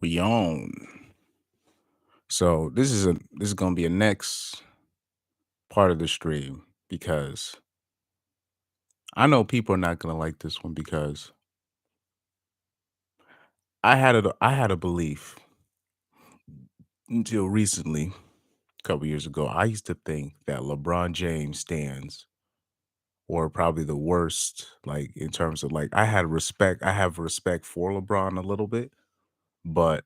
We own. So this is gonna be a next part of the stream because I know people are not gonna like this one because I had a belief until recently, a couple years ago. I used to think that LeBron James stands were probably the worst, like in terms of like I have respect for LeBron a little bit, but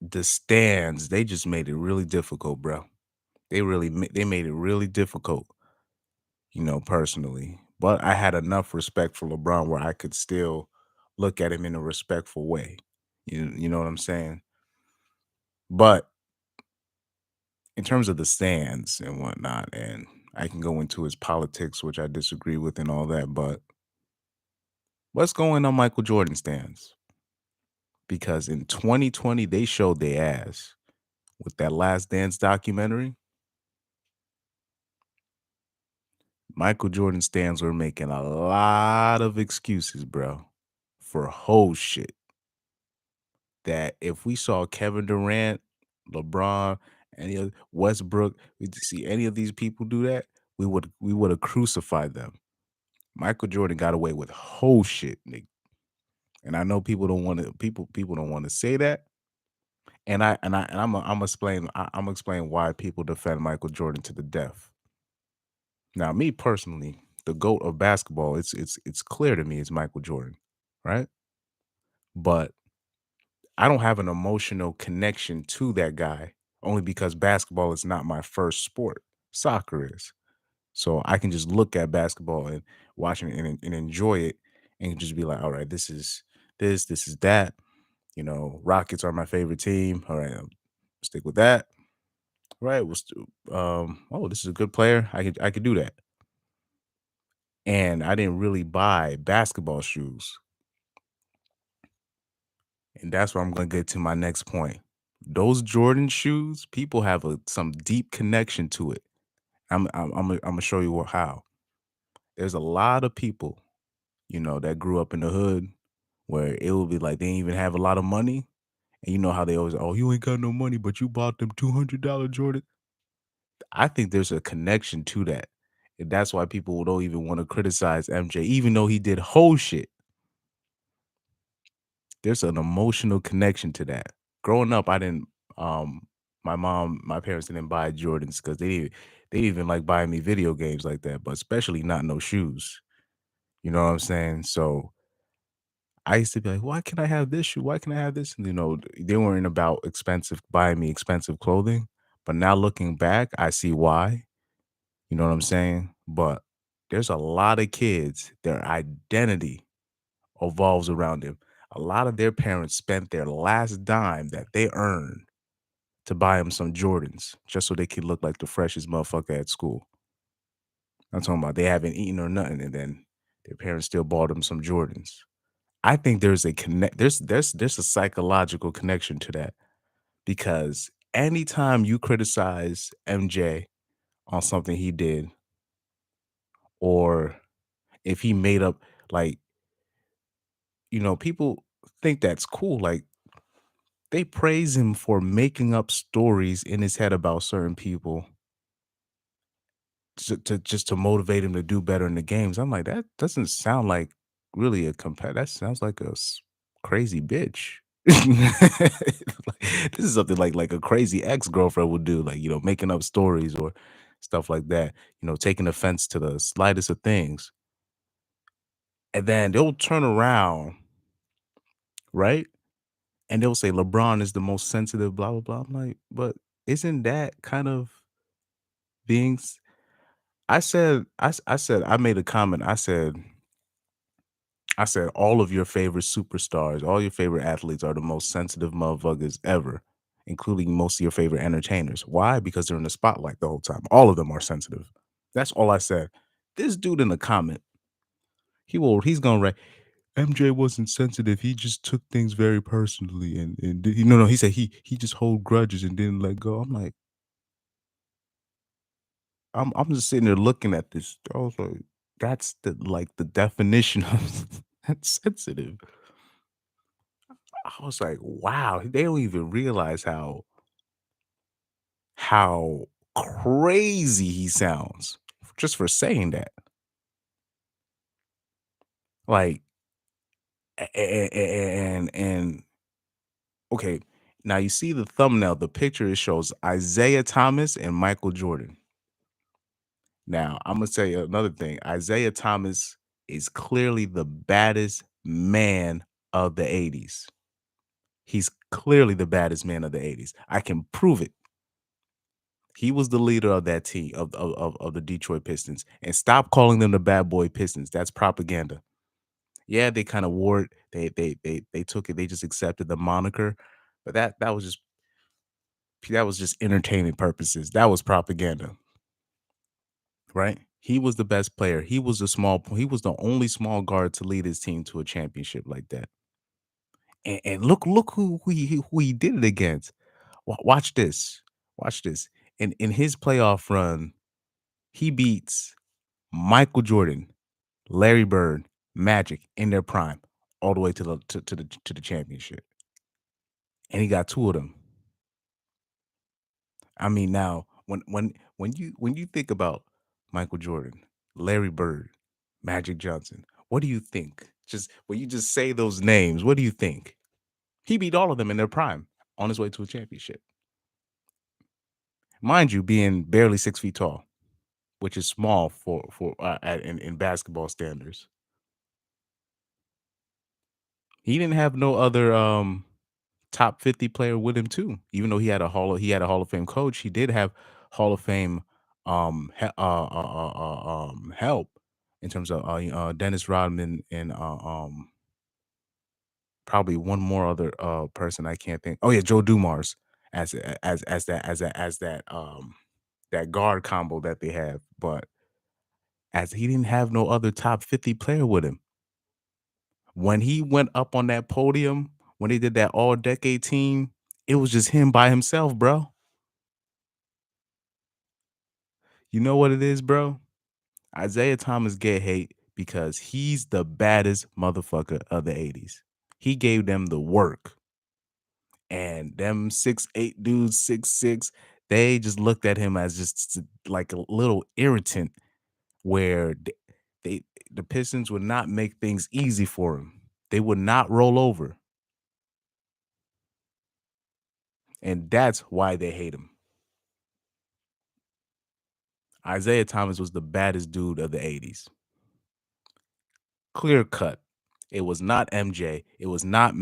the stands, they just made it really difficult, bro. They made it really difficult, personally. But I had enough respect for LeBron where I could still look at him in a respectful way. You know what I'm saying? But in terms of the stands and whatnot, and I can go into his politics, which I disagree with and all that, but what's going on Michael Jordan stands? Because in 2020, they showed their ass with that Last Dance documentary. Michael Jordan stands were making a lot of excuses, bro, for whole shit. That if we saw Kevin Durant, LeBron, any of Westbrook, we to see any of these people do that, we would have crucified them. Michael Jordan got away with whole shit, nigga. And I know people don't want to people don't want to say that. And I'm explain why people defend Michael Jordan to the death. Now, me personally, the GOAT of basketball, it's clear to me it's Michael Jordan, right? But I don't have an emotional connection to that guy only because basketball is not my first sport. Soccer is. So I can just look at basketball and watch it and enjoy it and just be like, all right, this is that. Rockets are my favorite team. All right, stick with that. Right. Oh, this is a good player. I could do that. And I didn't really buy basketball shoes. And that's where I'm gonna get to my next point. Those Jordan shoes, people have some deep connection to it. I'm gonna show you how. There's a lot of people, that grew up in the hood where it will be like they didn't even have a lot of money. And you know how they always, oh, you ain't got no money, but you bought them $200 Jordan. I think there's a connection to that. And that's why people don't even want to criticize MJ, even though he did whole shit. There's an emotional connection to that. Growing up, I didn't my parents didn't buy Jordans because they didn't even like buying me video games like that, but especially not no shoes. You know what I'm saying? So I used to be like, why can I have this shoe? Why can I have this? And they weren't about buying me expensive clothing. But now looking back, I see why. You know what I'm saying? But there's a lot of kids, their identity evolves around him. A lot of their parents spent their last dime that they earned to buy him some Jordans just so they could look like the freshest motherfucker at school. I'm talking about they haven't eaten or nothing, and then their parents still bought them some Jordans. I think there's a connect. There's a psychological connection to that because anytime you criticize MJ on something he did, or if he made up, like people think that's cool. Like they praise him for making up stories in his head about certain people to just to motivate him to do better in the games. I'm like, that doesn't sound like really a that sounds like a crazy bitch. Like, this is something like a crazy ex-girlfriend would do, like, making up stories or stuff like that, taking offense to the slightest of things. And then they'll turn around, right? And they'll say LeBron is the most sensitive, blah blah blah. I'm like, but isn't that kind of being I made a comment. I said all of your favorite superstars, all your favorite athletes are the most sensitive motherfuckers ever, including most of your favorite entertainers. Why? Because they're in the spotlight the whole time. All of them are sensitive. That's all I said. This dude in the comment, he's gonna write MJ wasn't sensitive. He just took things very personally no, he said he just hold grudges and didn't let go. I'm like, I'm just sitting there looking at this. I was like, that's the definition of that's sensitive. I was like, wow, they don't even realize how crazy he sounds just for saying that. Like, and okay, now you see the thumbnail, the picture it shows Isaiah Thomas and Michael Jordan. Now, I'm gonna tell you another thing. Isaiah Thomas is clearly the baddest man of the 80s. He's clearly the baddest man of the 80s. I can prove it. He was the leader of that team of the Detroit Pistons. And stop calling them the bad boy Pistons. That's propaganda. Yeah, they kind of wore it. They took it. They just accepted the moniker. But that was just entertainment purposes. That was propaganda, right? He was the best player. He was the only small guard to lead his team to a championship like that. And look who he did it against. Watch this. Watch this. In his playoff run, he beats Michael Jordan, Larry Bird, Magic in their prime, all the way to the championship. And he got two of them. I mean, now when you think about Michael Jordan, Larry Bird, Magic Johnson, what do you think? Just when you just say those names, what do you think? He beat all of them in their prime on his way to a championship. Mind you, being barely 6 feet tall, which is small in basketball standards. He didn't have no other top 50 player with him too. Even though he had a Hall of Fame coach, he did have Hall of Fame help in terms of Dennis Rodman and probably one more other person I can't think. Oh yeah, Joe Dumars as that guard combo that they have, but as he didn't have no other top 50 player with him. When he went up on that podium, when they did that all decade team, it was just him by himself, bro. You know what it is, bro? Isaiah Thomas get hate because he's the baddest motherfucker of the 80s. He gave them the work. And them 6'8" dudes, 6'6", they just looked at him as just like a little irritant where they the Pistons would not make things easy for him. They would not roll over. And that's why they hate him. Isaiah Thomas was the baddest dude of the 80s. Clear cut. It was not MJ. It was not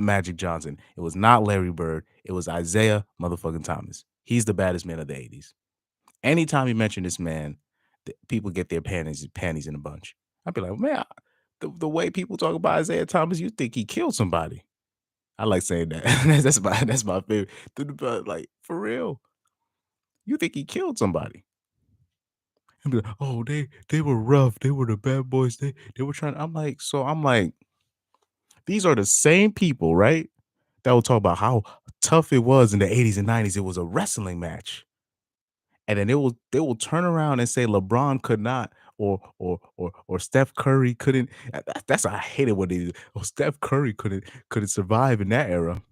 Magic Johnson. It was not Larry Bird. It was Isaiah motherfucking Thomas. He's the baddest man of the 80s. Anytime you mention this man, people get their panties in a bunch. I'd be like, man, the way people talk about Isaiah Thomas, you think he killed somebody. I like saying that. that's my favorite. But like for real, you think he killed somebody? And be like, oh, they were rough. They were the bad boys. They were trying. I'm like, these are the same people, right? That will talk about how tough it was in the 80s and 90s. It was a wrestling match. And then they will turn around and say LeBron could not or Steph Curry couldn't. That's I hated what they did. Oh, Steph Curry couldn't survive in that era.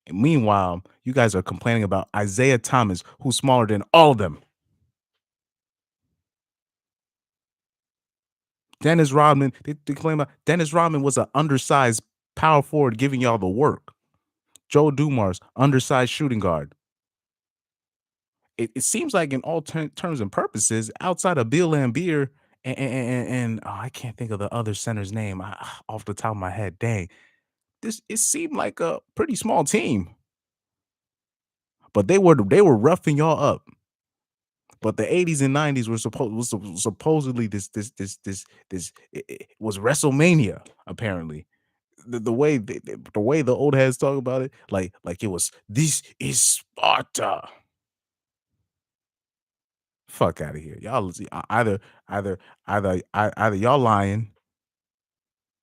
And meanwhile, you guys are complaining about Isaiah Thomas, who's smaller than all of them. Dennis Rodman, they claim Dennis Rodman was an undersized power forward giving y'all the work. Joe Dumars, undersized shooting guard. It seems like in all terms and purposes, outside of Bill Laimbeer and I can't think of the other center's name off the top of my head. Dang, it seemed like a pretty small team, but they were roughing y'all up. But the 80s and 90s supposedly this it was WrestleMania apparently. The way the old heads talk about it, like it was this is Sparta. Fuck out of here. Y'all either either y'all lying,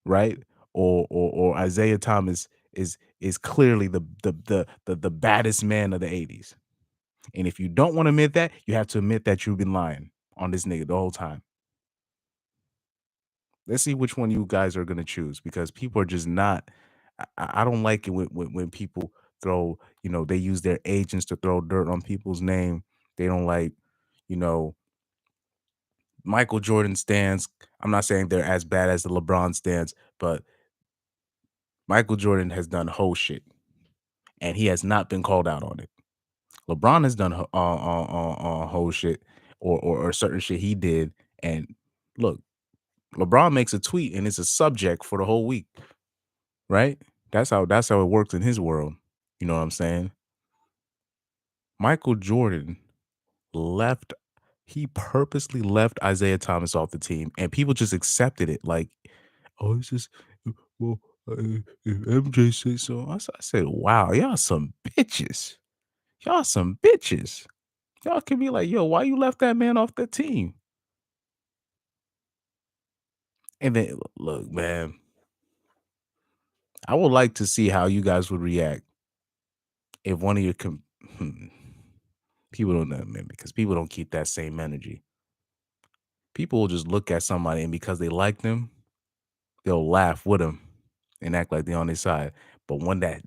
right? Or Isaiah Thomas is clearly the baddest man of the 80s. And if you don't want to admit that, you have to admit that you've been lying on this nigga the whole time. Let's see which one you guys are gonna choose because people are just not. I don't like it when people throw. They use their agents to throw dirt on people's name. They don't like, you know, Michael Jordan stands. I'm not saying they're as bad as the LeBron stands, but Michael Jordan has done whole shit, and he has not been called out on it. LeBron has done whole shit or certain shit he did, and look, LeBron makes a tweet and it's a subject for the whole week, right? That's how it works in his world. You know what I'm saying? Michael Jordan left he purposely left Isaiah Thomas off the team and people just accepted it like, "Oh, it's just well, if MJ says so." I said, "Wow, y'all some bitches. Y'all some bitches. Y'all can be like, yo, why you left that man off the team?" And then look, man, I would like to see how you guys would react if one of your hmm, people don't know, man, because people don't keep that same energy. People will just look at somebody and because they like them, they'll laugh with them and act like they're on their side. But when that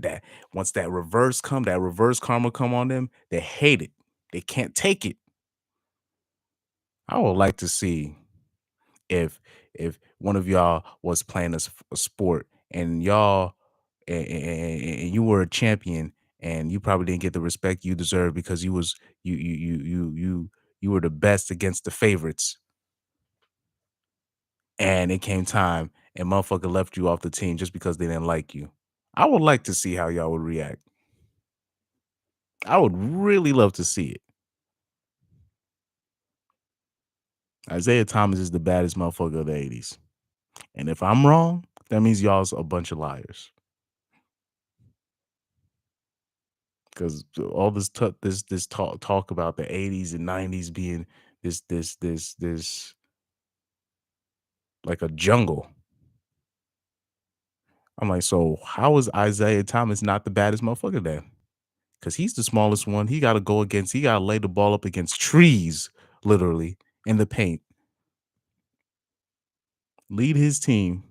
once that reverse karma come on them, they hate it. They can't take it. I would like to see if one of y'all was playing a sport and y'all and you were a champion and you probably didn't get the respect you deserve because you were the best against the favorites and it came time and motherfucker left you off the team just because they didn't like you. I would like to see how y'all would react. I would really love to see it. Isaiah Thomas is the baddest motherfucker of the 80s. And if I'm wrong, that means y'all's a bunch of liars. Because all this talk about the 80s and 90s being this like a jungle. I'm like, so how is Isaiah Thomas not the baddest motherfucker then? Because he's the smallest one. He gotta lay the ball up against trees, literally, in the paint. Lead his team.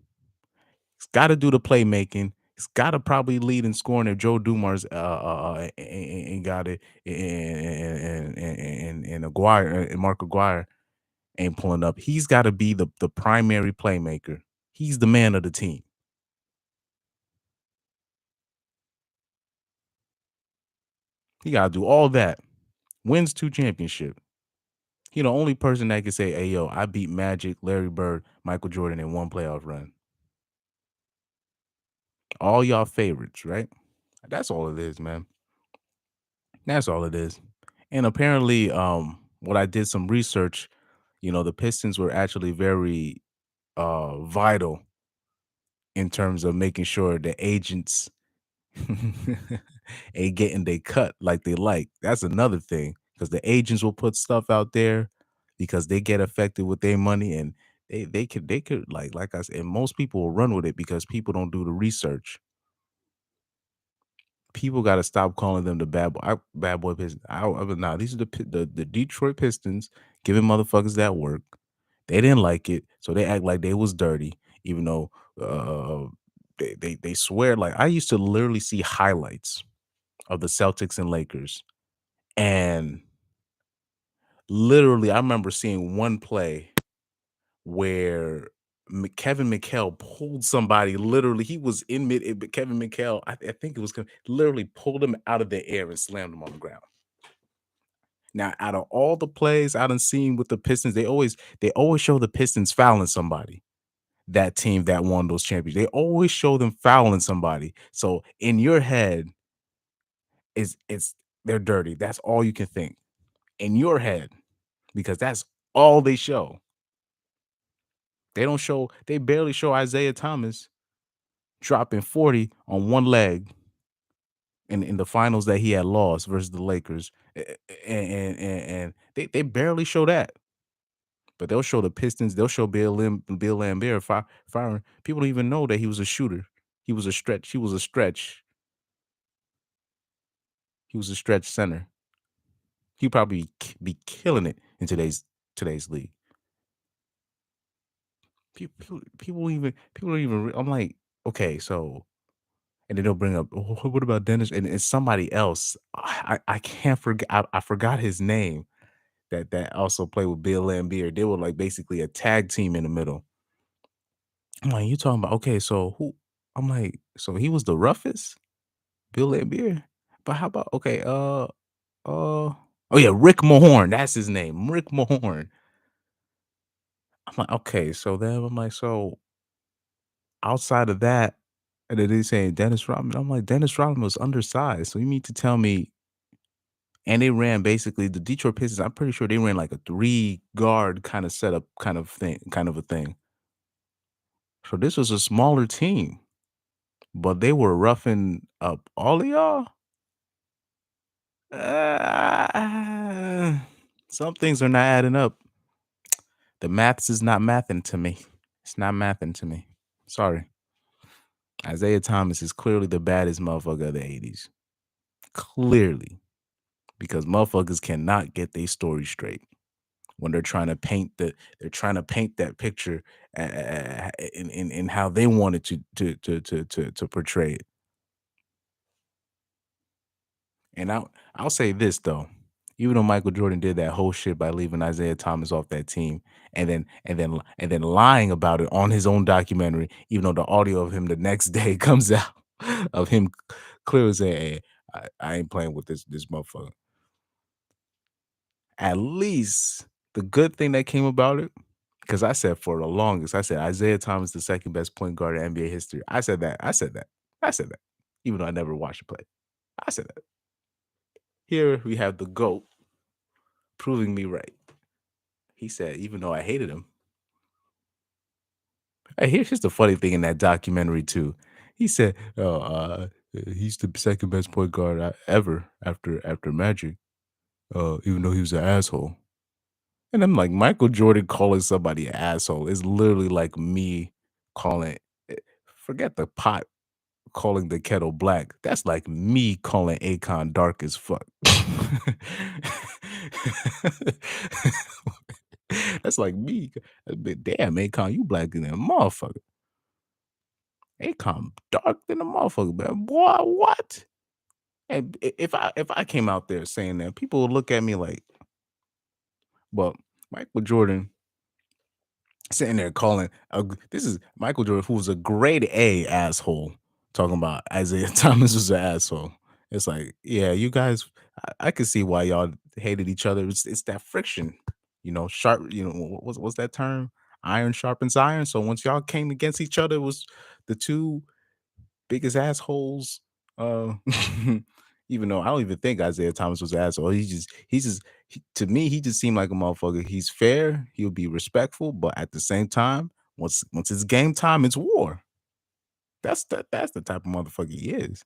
He's got to do the playmaking. He's got to probably lead in scoring if Joe Dumars and got it and Aguirre and Mark Aguirre ain't pulling up. He's got to be the primary playmaker. He's the man of the team. He got to do all that. Wins 2 championships. He the only person that can say, "Hey yo, I beat Magic, Larry Bird, Michael Jordan in one playoff run." All y'all favorites, right? That's all it is, man. That's all it is. And apparently, what I did some research, the Pistons were actually very vital in terms of making sure the agents ain't getting they cut like they like. That's another thing because the agents will put stuff out there because they get affected with their money and they could like I said, and most people will run with it because people don't do the research. People got to stop calling them the bad boy Pistons. Nah, these are the Detroit Pistons giving motherfuckers that work. They didn't like it, so they act like they was dirty, even though they swear. Like I used to literally see highlights of the Celtics and Lakers, and literally I remember seeing one play where Kevin McHale pulled somebody. Literally, he was in but Kevin McHale, I think it was literally pulled him out of the air and slammed him on the ground. Now, out of all the plays I done seen with the Pistons, they always show the Pistons fouling somebody. That team that won those championships, they always show them fouling somebody. So in your head, it's they're dirty. That's all you can think in your head because that's all they show. They barely show Isaiah Thomas dropping 40 on one leg in the finals that he had lost versus the Lakers. And they barely show that. But they'll show the Pistons, they'll show Bill Lambert firing. People don't even know that he was a shooter. He was a stretch. He was a stretch center. He probably be killing it in today's league. people don't even. I'm like, okay, so and then they'll bring up, "Oh, what about Dennis?" And it's somebody else. I can't forget. I forgot his name. That also played with Bill Laimbeer. They were like basically a tag team in the middle. I'm like, you talking about okay? So who? I'm like, so he was the roughest, Bill Laimbeer. But how about okay? Oh yeah, Rick Mahorn. That's his name, Rick Mahorn. I'm like, okay. So then I'm like, so outside of that, and then they saying Dennis Rodman. I'm like, Dennis Rodman was undersized. So you mean to tell me? And they ran basically the Detroit Pistons. I'm pretty sure they ran like a three guard kind of setup, kind of a thing. So this was a smaller team, but they were roughing up all of y'all. Uh, some things are not adding up. The maths is not mathing to me. It's not mathing to me. Sorry. Isaiah Thomas is clearly the baddest motherfucker of the 80s. Clearly. Because motherfuckers cannot get their story straight when they're trying to paint that picture in how they wanted to portray it. And I'll say this though, even though Michael Jordan did that whole shit by leaving Isaiah Thomas off that team, and then lying about it on his own documentary, even though the audio of him the next day comes out of him clearly saying, "Hey, I ain't playing with this motherfucker." At least the good thing that came about it, because I said for the longest, I said Isaiah Thomas the second best point guard in NBA history. I said that. I said that. I said that. Even though I never watched him play. I said that. Here we have the GOAT proving me right. He said, even though I hated him. Hey, here's just the funny thing in that documentary too. He said, "Oh, he's the second best point guard ever after Magic. Even though he was an asshole." And I'm like, Michael Jordan calling somebody an asshole is literally like me calling. eh, Forget the pot calling the kettle black. That's like me calling Akon dark as fuck. That's like me. But damn, Akon, you blacker than a motherfucker. Akon dark than a motherfucker, man. Boy, what? And if I came out there saying that, people would look at me like, well, Michael Jordan sitting there calling this is Michael Jordan, who was a grade A asshole, talking about Isaiah Thomas was an asshole. It's like, yeah, you guys, I can see why y'all hated each other. It's that friction, sharp. What's that term? Iron sharpens iron. So once y'all came against each other, it was the two biggest assholes. Uh, even though I don't even think Isaiah Thomas was an asshole. To me, he just seemed like a motherfucker. He's fair. He'll be respectful, but at the same time, once it's game time, it's war. That's the type of motherfucker he is,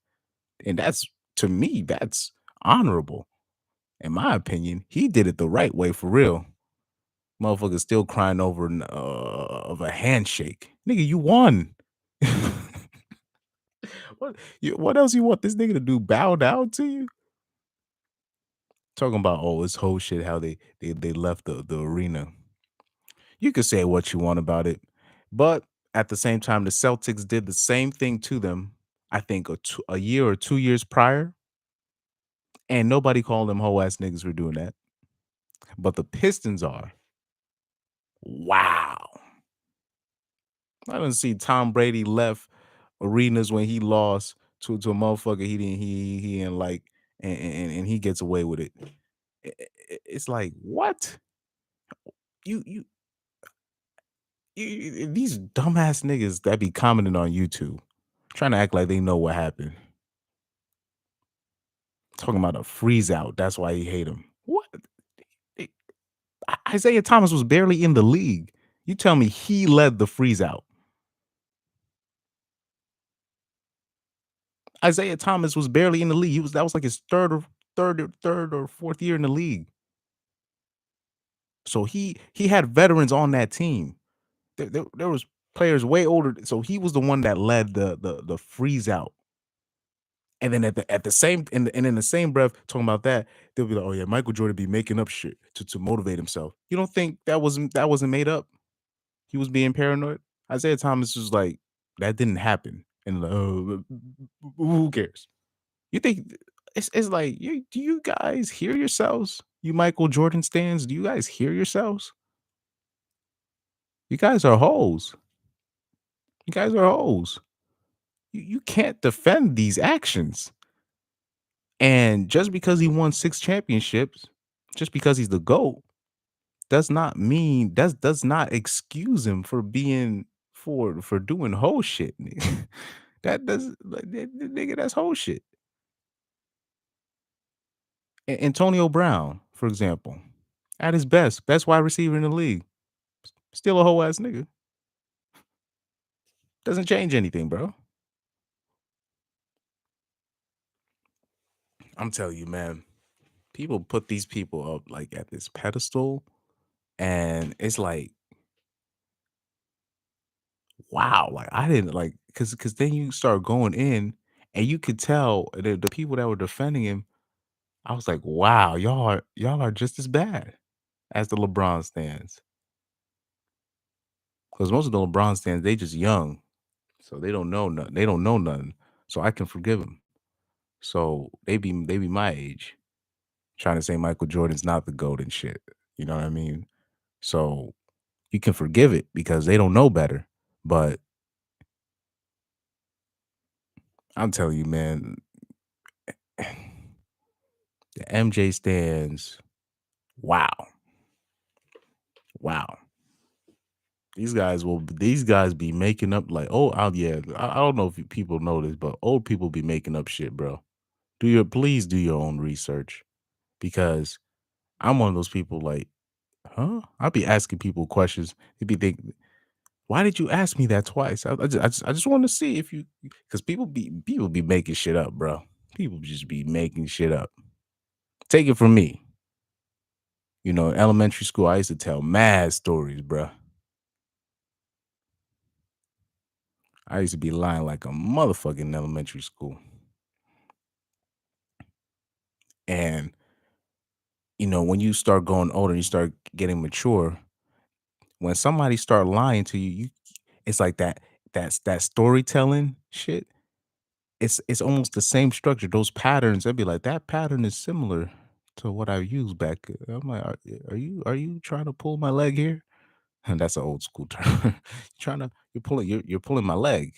and that's to me, that's honorable. In my opinion, he did it the right way for real. Motherfucker still crying over of a handshake. Nigga, you won. What else you want this nigga to do? Bow down to you? Talking about, oh, this whole shit, how they left the arena. You could say what you want about it, but at the same time, the Celtics did the same thing to them. I think a year or 2 years prior, and nobody called them hoe ass niggas for doing that. But the Pistons are. Wow. I didn't see Tom Brady left arenas when he lost to a motherfucker he didn't like, and he gets away with it. It's like, what? You you these dumbass niggas that be commenting on YouTube, trying to act like they know what happened. Talking about a freeze out. That's why he hate him. What? I- Isaiah Thomas was barely in the league. You tell me he led the freeze out. Isaiah Thomas was barely in the league. That was like his third or fourth year in the league. So he had veterans on that team. There was players way older. So he was the one that led the freeze out. And then at the same and in the same breath talking about that, they'll be like, "Oh yeah, Michael Jordan be making up shit to motivate himself." You don't think that wasn't made up? he was being paranoid. Isaiah Thomas was like, that didn't happen. And who cares? You think it's like do you guys hear yourselves? You Michael Jordan stands, do you guys hear yourselves? You guys are hoes. You guys are hoes. You can't defend these actions. And just because he won 6 championships, just because he's the GOAT, does not mean does not excuse him for being for doing whole shit. Nigga. That does like nigga, that's whole shit. Antonio Brown, for example, at his best wide receiver in the league, still a whole ass nigga. Doesn't change anything, bro. I'm telling you, man. People put these people up like at this pedestal, and it's like, wow, like I didn't like because then you start going in, and you could tell the people that were defending him. I was like, wow, y'all are just as bad as the LeBron stands. Because most of the LeBron stands, they just young, so they don't know nothing. They don't know nothing, so I can forgive them. So they be my age, trying to say Michael Jordan's not the GOAT and shit. You know what I mean? So you can forgive it because they don't know better. But I'm telling you, man, the MJ stands. Wow, wow. These guys be making up like, oh, yeah. I don't know if people know this, but old people be making up shit, bro. Please do your own research because I'm one of those people like, huh? I'll be asking people questions. They be thinking, why did you ask me that twice? I just want to see if you because people be making shit up, bro. People just be making shit up. Take it from me. You know, in elementary school, I used to tell mad stories, bro. I used to be lying like a motherfucker in elementary school. And when you start going older, you start getting mature. When somebody start lying to you, it's like that storytelling shit. It's almost the same structure. Those patterns, they'd be like, that pattern is similar to what I used back. I'm like, are you trying to pull my leg here? And that's an old school term. You're pulling my leg.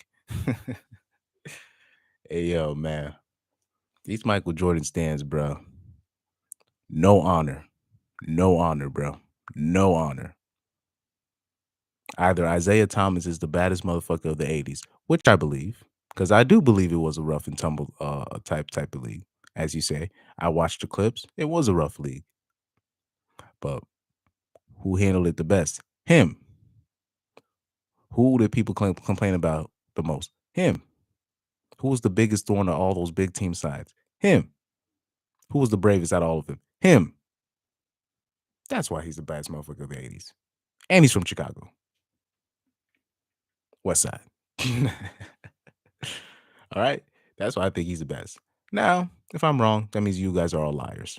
Hey yo, man. These Michael Jordan stands, bro. No honor. No honor, bro. No honor. Either Isaiah Thomas is the baddest motherfucker of the 80s, which I believe, because I do believe it was a rough and tumble type of league. As you say, I watched the clips. It was a rough league, but who handled it the best? Him. Who did people complain about the most? Him. Who was the biggest thorn on all those big team sides? Him. Who was the bravest out of all of them? Him. That's why he's the baddest motherfucker of the 80s. And he's from Chicago. West Side. All right. That's why I think he's the best. Now, if I'm wrong, that means you guys are all liars.